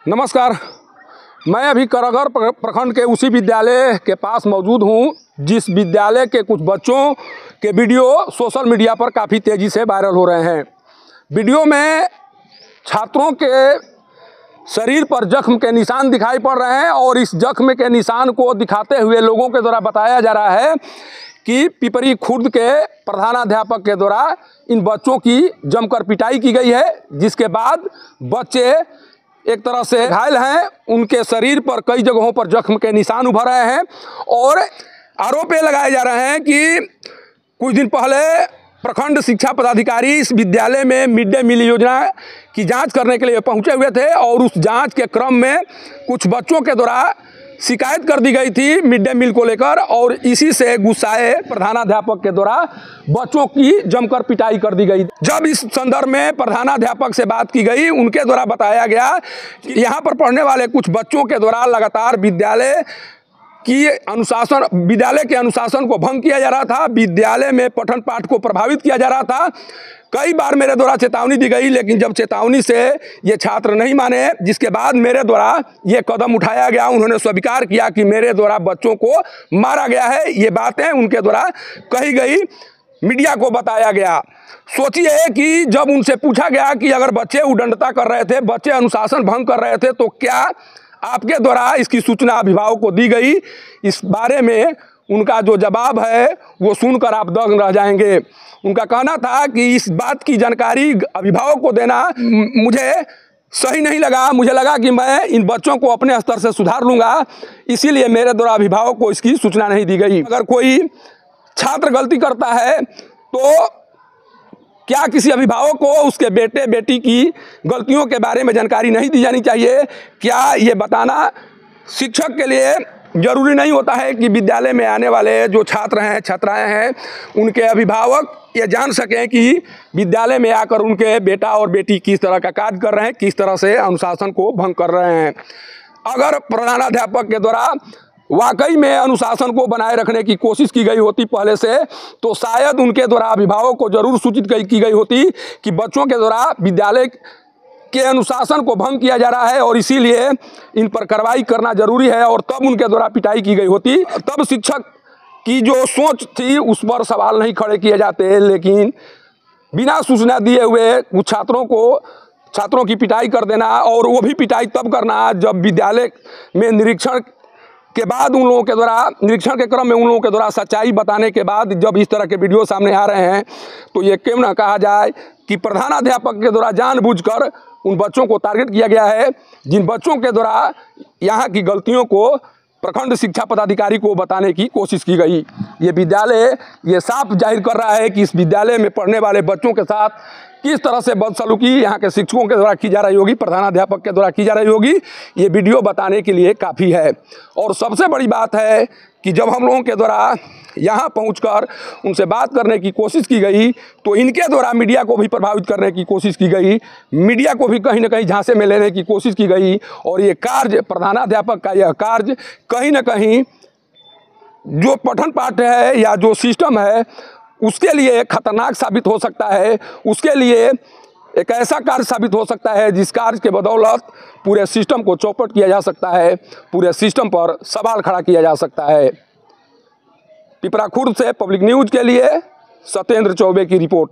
नमस्कार। मैं अभी करगर प्रखंड के उसी विद्यालय के पास मौजूद हूँ जिस विद्यालय के कुछ बच्चों के वीडियो सोशल मीडिया पर काफ़ी तेज़ी से वायरल हो रहे हैं। वीडियो में छात्रों के शरीर पर जख्म के निशान दिखाई पड़ रहे हैं और इस जख्म के निशान को दिखाते हुए लोगों के द्वारा बताया जा रहा है कि पिपरी खुर्द के प्रधानाध्यापक के द्वारा इन बच्चों की जमकर पिटाई की गई है, जिसके बाद बच्चे एक तरह से घायल हैं। उनके शरीर पर कई जगहों पर जख्म के निशान उभर रहे हैं और आरोप ये लगाए जा रहे हैं कि कुछ दिन पहले प्रखंड शिक्षा पदाधिकारी इस विद्यालय में मिड डे मील योजना की जांच करने के लिए पहुंचे हुए थे और उस जांच के क्रम में कुछ बच्चों के द्वारा शिकायत कर दी गई थी मिड डे मील को लेकर, और इसी से गुस्साए प्रधानाध्यापक के द्वारा बच्चों की जमकर पिटाई कर दी गई। जब इस संदर्भ में प्रधानाध्यापक से बात की गई, उनके द्वारा बताया गया कि यहाँ पर पढ़ने वाले कुछ बच्चों के द्वारा लगातार विद्यालय के अनुशासन को भंग किया जा रहा था, विद्यालय में पठन पाठ को प्रभावित किया जा रहा था। कई बार मेरे द्वारा चेतावनी दी गई, लेकिन जब चेतावनी से ये छात्र नहीं माने, जिसके बाद मेरे द्वारा ये कदम उठाया गया। उन्होंने स्वीकार किया कि मेरे द्वारा बच्चों को मारा गया है। ये बातें उनके द्वारा कही गई, मीडिया को बताया गया। सोचिए कि जब उनसे पूछा गया कि अगर बच्चे उद्दंडता कर रहे थे, बच्चे अनुशासन भंग कर रहे थे, तो क्या आपके द्वारा इसकी सूचना अभिभावक को दी गई? इस बारे में उनका जो जवाब है वो सुनकर आप दंग रह जाएंगे। उनका कहना था कि इस बात की जानकारी अभिभावक को देना मुझे सही नहीं लगा। मुझे लगा कि मैं इन बच्चों को अपने स्तर से सुधार लूँगा, इसीलिए मेरे द्वारा अभिभावक को इसकी सूचना नहीं दी गई। अगर कोई छात्र गलती करता है तो क्या किसी अभिभावक को उसके बेटे बेटी की गलतियों के बारे में जानकारी नहीं दी जानी चाहिए? क्या ये बताना शिक्षक के लिए ज़रूरी नहीं होता है कि विद्यालय में आने वाले जो छात्र हैं, छात्राएं हैं, उनके अभिभावक ये जान सकें कि विद्यालय में आकर उनके बेटा और बेटी किस तरह का कार्य कर रहे हैं, किस तरह से अनुशासन को भंग कर रहे हैं? अगर प्रधानाध्यापक के द्वारा वाकई में अनुशासन को बनाए रखने की कोशिश की गई होती पहले से, तो शायद उनके द्वारा अभिभावक को जरूर सूचित की गई होती कि बच्चों के द्वारा विद्यालय के अनुशासन को भंग किया जा रहा है और इसीलिए इन पर कार्रवाई करना जरूरी है, और तब उनके द्वारा पिटाई की गई होती। तब शिक्षक की जो सोच थी उस पर सवाल नहीं खड़े किए जाते, लेकिन बिना सूचना दिए हुए कुछ छात्रों की पिटाई कर देना, और वो भी पिटाई तब करना जब विद्यालय में निरीक्षण के बाद उन लोगों के द्वारा, निरीक्षण के क्रम में उन लोगों के द्वारा सच्चाई बताने के बाद जब इस तरह के वीडियो सामने आ रहे हैं, तो ये क्यों ना कहा जाए कि प्रधानाध्यापक के द्वारा जानबूझकर उन बच्चों को टारगेट किया गया है, जिन बच्चों के द्वारा यहाँ की गलतियों को प्रखंड शिक्षा पदाधिकारी को बताने की कोशिश की गई। ये विद्यालय ये साफ जाहिर कर रहा है कि इस विद्यालय में पढ़ने वाले बच्चों के साथ किस तरह से बदसलूकी यहाँ के शिक्षकों के द्वारा की जा रही होगी, प्रधानाध्यापक के द्वारा की जा रही होगी। ये वीडियो बताने के लिए काफ़ी है। और सबसे बड़ी बात है कि जब हम लोगों के द्वारा यहाँ पहुंचकर उनसे बात करने की कोशिश की गई, तो इनके द्वारा मीडिया को भी प्रभावित करने की कोशिश की गई, मीडिया को भी कहीं ना कहीं झांसे में लेने की कोशिश की गई, और ये कार्य, प्रधानाध्यापक का यह कार्य कहीं ना कहीं जो पठन पाठ है या जो सिस्टम है उसके लिए खतरनाक साबित हो सकता है। उसके लिए एक ऐसा कार्य साबित हो सकता है जिस कार्य के बदौलत पूरे सिस्टम को चौपट किया जा सकता है, पूरे सिस्टम पर सवाल खड़ा किया जा सकता है। पिपरा खुर्द से पब्लिक न्यूज़ के लिए सत्येंद्र चौबे की रिपोर्ट।